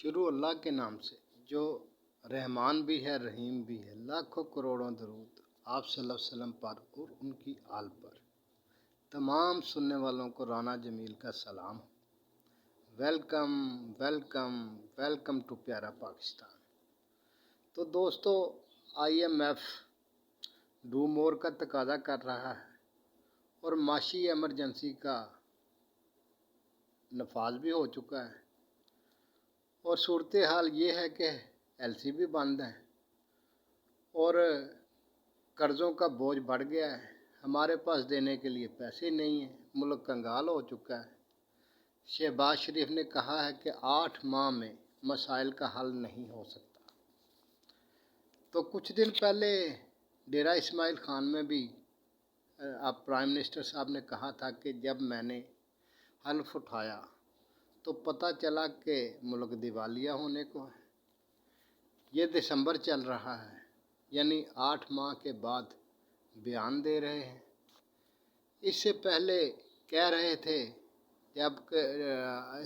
शुरू अल्लाह के नाम से जो रहमान भी है रहीम भी है। लाखों करोड़ों दरूद आप सल्लल्लाहु अलैहि वसल्लम पर और उनकी आल पर। तमाम सुनने वालों को राना जमील का सलाम। वेलकम वेलकम वेलकम टू प्यारा पाकिस्तान। तो दोस्तों, IMF डू मोर का तकाजा कर रहा है और माशी एमरजेंसी का नफाज भी हो चुका है और सूरत हाल ये है कि LC भी बंद है और कर्ज़ों का बोझ बढ़ गया है। हमारे पास देने के लिए पैसे नहीं हैं, मुल्क कंगाल हो चुका है। शहबाज शरीफ ने कहा है कि 8 माह में मसाइल का हल नहीं हो सकता। तो कुछ दिन पहले डेरा इस्माइल खान में भी आप प्राइम मिनिस्टर साहब ने कहा था कि जब मैंने हल्फ उठाया तो पता चला कि मुल्क दिवालिया होने को है। ये दिसंबर चल रहा है, यानी 8 माह के बाद बयान दे रहे हैं। इससे पहले कह रहे थे जब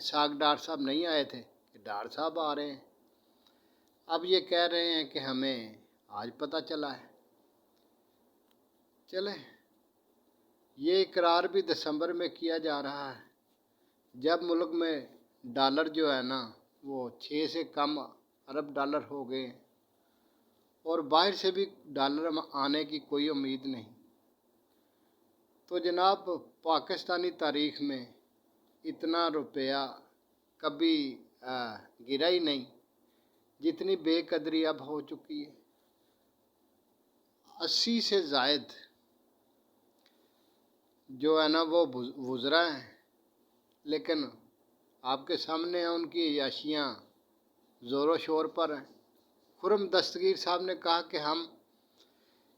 साग डार साहब नहीं आए थे कि डार साहब आ रहे हैं। अब ये कह रहे हैं कि हमें आज पता चला है। चले, ये इकरार भी दिसंबर में किया जा रहा है जब मुल्क में डॉलर जो है ना वो 6 से कम अरब डॉलर हो गए हैं और बाहर से भी डॉलर आने की कोई उम्मीद नहीं। तो जनाब, पाकिस्तानी तारीख़ में इतना रुपया कभी गिरा ही नहीं जितनी बेकदरी अब हो चुकी है। 80 से ज़ायद जो है ना वो वुज़रा हैं, लेकिन आपके सामने हैं उनकी अय्याशियाँ ज़ोरों शोर पर हैं। खुर्रम दस्तगीर साहब ने कहा कि हम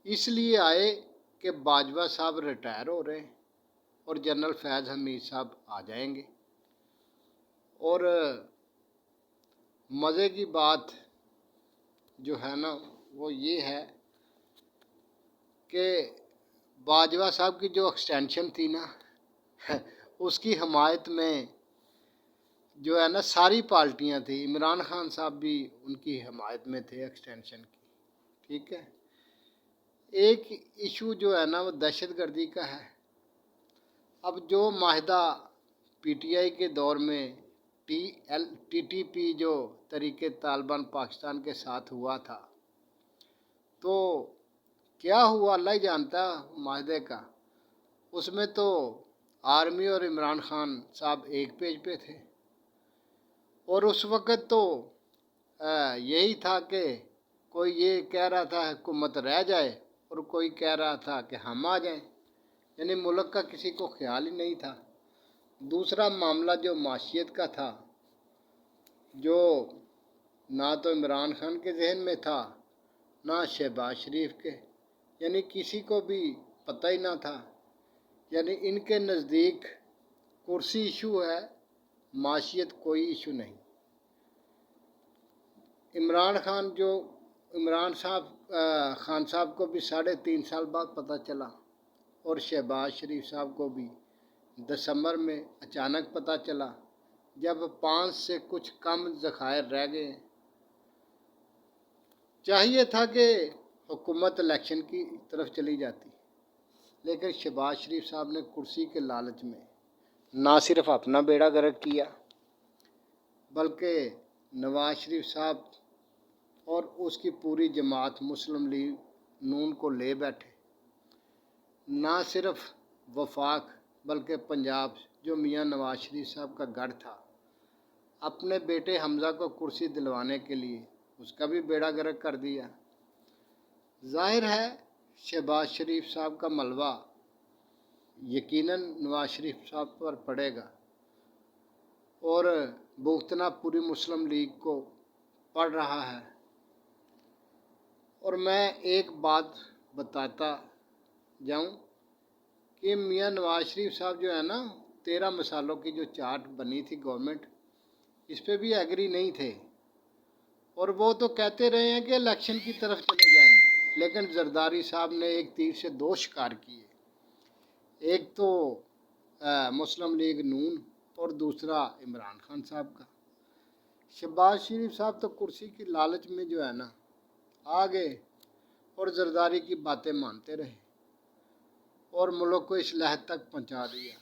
इसलिए आए कि बाजवा साहब रिटायर हो रहे हैं और जनरल फैज़ हमीद साहब आ जाएंगे। और मज़े की बात जो है ना वो ये है कि बाजवा साहब की जो एक्सटेंशन थी ना उसकी हमायत में जो है ना सारी पार्टियां थी। इमरान खान साहब भी उनकी हमायत में थे एक्सटेंशन की। ठीक है, एक इशू जो है ना वो दहशत गर्दी का है। अब जो माहिदा PTI के दौर में TTP जो तरीके तालिबान पाकिस्तान के साथ हुआ था, तो क्या हुआ अल्लाह ही जानता माहिदे का। उसमें तो आर्मी और इमरान खान साहब एक पेज पे थे और उस वक़्त तो यही था कि कोई ये कह रहा था हुकूमत रह जाए और कोई कह रहा था कि हम आ जाएं, यानी मुल्क का किसी को ख्याल ही नहीं था। दूसरा मामला जो माशियत का था, जो ना तो इमरान खान के जहन में था ना शहबाज शरीफ के, यानी किसी को भी पता ही ना था। यानी इनके नज़दीक कुर्सी इशू है, माशियत कोई इशू नहीं। इमरान खान साहब को भी 3.5 साल बाद पता चला और शहबाज शरीफ साहब को भी दिसंबर में अचानक पता चला जब 5 से कुछ कम ज़खायर रह गए। चाहिए था कि हुकूमत इलेक्शन की तरफ चली जाती, लेकिन शहबाज शरीफ साहब ने कुर्सी के लालच में ना सिर्फ अपना बेड़ा गर्क किया बल्कि नवाज शरीफ साहब और उसकी पूरी जमात मुस्लिम लीग नून को ले बैठे। ना सिर्फ वफाक बल्कि पंजाब जो मियां नवाज शरीफ साहब का गढ़ था, अपने बेटे हमज़ा को कुर्सी दिलवाने के लिए उसका भी बेड़ा गर्क कर दिया। जाहिर है शहबाज शरीफ साहब का मलबा यकीनन नवाज शरीफ साहब पर पड़ेगा और भुगतना पूरी मुस्लिम लीग को पड़ रहा है। और मैं एक बात बताता जाऊं कि मियां नवाज शरीफ साहब जो है ना 13 मसालों की जो चार्ट बनी थी गवर्नमेंट, इस पे भी एग्री नहीं थे और वो तो कहते रहे हैं कि इलेक्शन की तरफ चले जाएं, लेकिन जरदारी साहब ने एक तीर से 2 शिकार किए। एक तो मुस्लिम लीग नून और दूसरा इमरान खान साहब का। शहबाज शरीफ साहब तो कुर्सी की लालच में जो है ना आ गए और जरदारी की बातें मानते रहे और मुल्क को इस लहद तक पहुंचा दिया।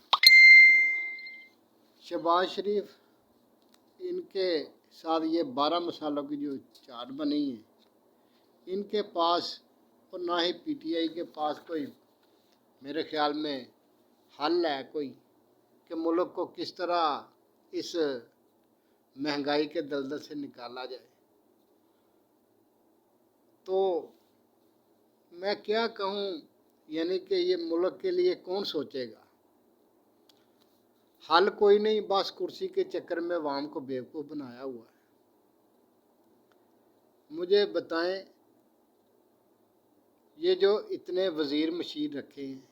शहबाज शरीफ इनके साथ ये 12 मसालों की जो चाट बनी है, इनके पास और ना ही पीटीआई के पास कोई मेरे ख्याल में हल है कोई कि मुल्क को किस तरह इस महंगाई के दलदल से निकाला जाए। तो मैं क्या कहूँ, यानी कि ये मुल्क के लिए कौन सोचेगा। हल कोई नहीं, बस कुर्सी के चक्कर में अवाम को बेवकूफ़ बनाया हुआ है। मुझे बताएं, ये जो इतने वज़ीर मशीर रखे हैं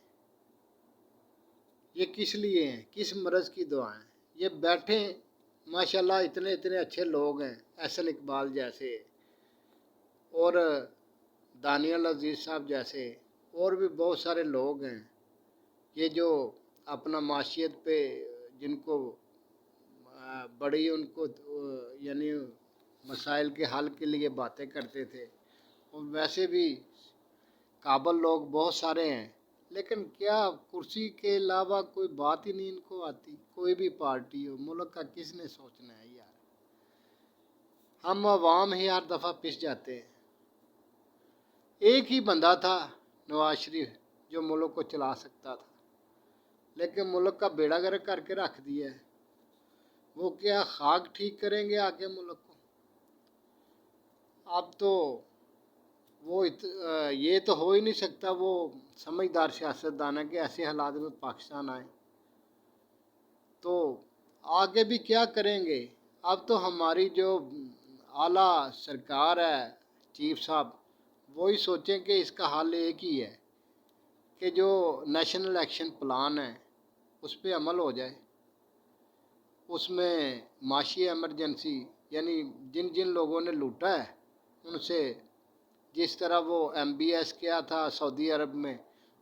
ये किस लिए हैं, किस मरज़ की दुआएं। ये बैठे माशाल्लाह इतने इतने अच्छे लोग हैं, एहसन इकबाल जैसे और दानियल अजीज़ साहब जैसे और भी बहुत सारे लोग हैं, ये जो अपना माशियत पे जिनको बड़ी उनको यानी मसाइल के हल के लिए बातें करते थे। और वैसे भी काबल लोग बहुत सारे हैं, लेकिन क्या कुर्सी के अलावा कोई बात ही नहीं इनको आती। कोई भी पार्टी हो, मुल्क का किसने सोचना है यार। हम अवाम ही हर दफ़ा पिस जाते हैं। एक ही बंदा था नवाज शरीफ जो मुल्क को चला सकता था, लेकिन मुल्क का बेड़ा गर्क करके रख दिया है। वो क्या खाक ठीक करेंगे आके मुल्क को। अब तो वो ये तो हो ही नहीं सकता वो समझदार सियासतदान है कि ऐसे हालात में पाकिस्तान आए। तो आगे भी क्या करेंगे। अब तो हमारी जो आला सरकार है, चीफ साहब, वही सोचें कि इसका हल एक ही है कि जो नेशनल एक्शन प्लान है उस पर अमल हो जाए। उसमें माशी एमरजेंसी यानी जिन जिन लोगों ने लूटा है उनसे, जिस तरह वो MBS किया था सऊदी अरब में,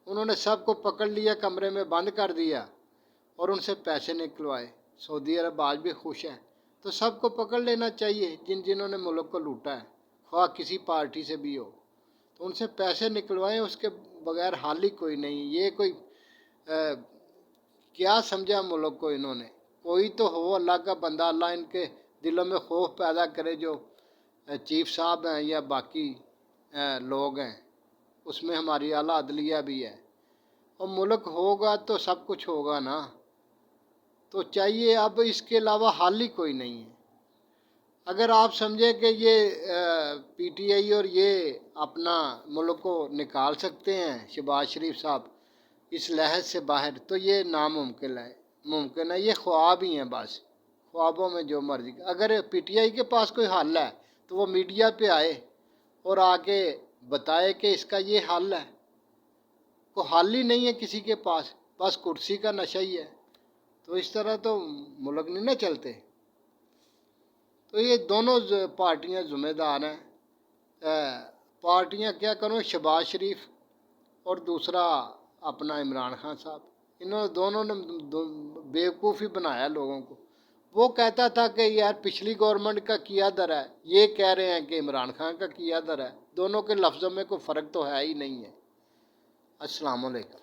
उन्होंने सबको पकड़ लिया, कमरे में बंद कर दिया और उनसे पैसे निकलवाए। सऊदी अरब आज भी खुश है। तो सबको पकड़ लेना चाहिए जिन जिन्होंने मुल्क को लूटा है, ख्वाह किसी पार्टी से भी हो, तो उनसे पैसे निकलवाएं। उसके बगैर हाल ही कोई नहीं। ये कोई क्या समझा मुल्क को इन्होंने। कोई तो हो अल्लाह का बंदा, अल्लाह इनके दिलों में खौफ पैदा करे, जो चीफ साहब हैं या बाकी लोग हैं। उसमें हमारी आला अदलिया भी है और मुल्क होगा तो सब कुछ होगा ना। तो चाहिए, अब इसके अलावा हल ही कोई नहीं है। अगर आप समझे कि ये PTI और ये अपना मुल्क को निकाल सकते हैं शहबाज शरीफ साहब इस लहज से बाहर, तो ये नामुमकिन है। मुमकिन है, ये ख्वाब ही हैं बस। ख्वाबों में जो मर्जी। अगर PTI के पास कोई हल है तो वो मीडिया पे आए और आके बताए कि इसका ये हल है। कोई हल ही नहीं है किसी के पास, बस कुर्सी का नशा ही है। तो इस तरह तो मुल्क नहीं ना चलते। तो ये दोनों पार्टियां ज़िम्मेदार हैं। पार्टियां क्या करो, शहबाज शरीफ और दूसरा अपना इमरान खान साहब, इन्होंने दोनों ने बेवकूफ़ी बनाया लोगों को। वो कहता था कि यार पिछली गवर्नमेंट का किया दर है, ये कह रहे हैं कि इमरान खान का किया दर है। दोनों के लफ्ज़ों में कोई फ़र्क तो है ही नहीं है। अस्सलाम वालेकुम।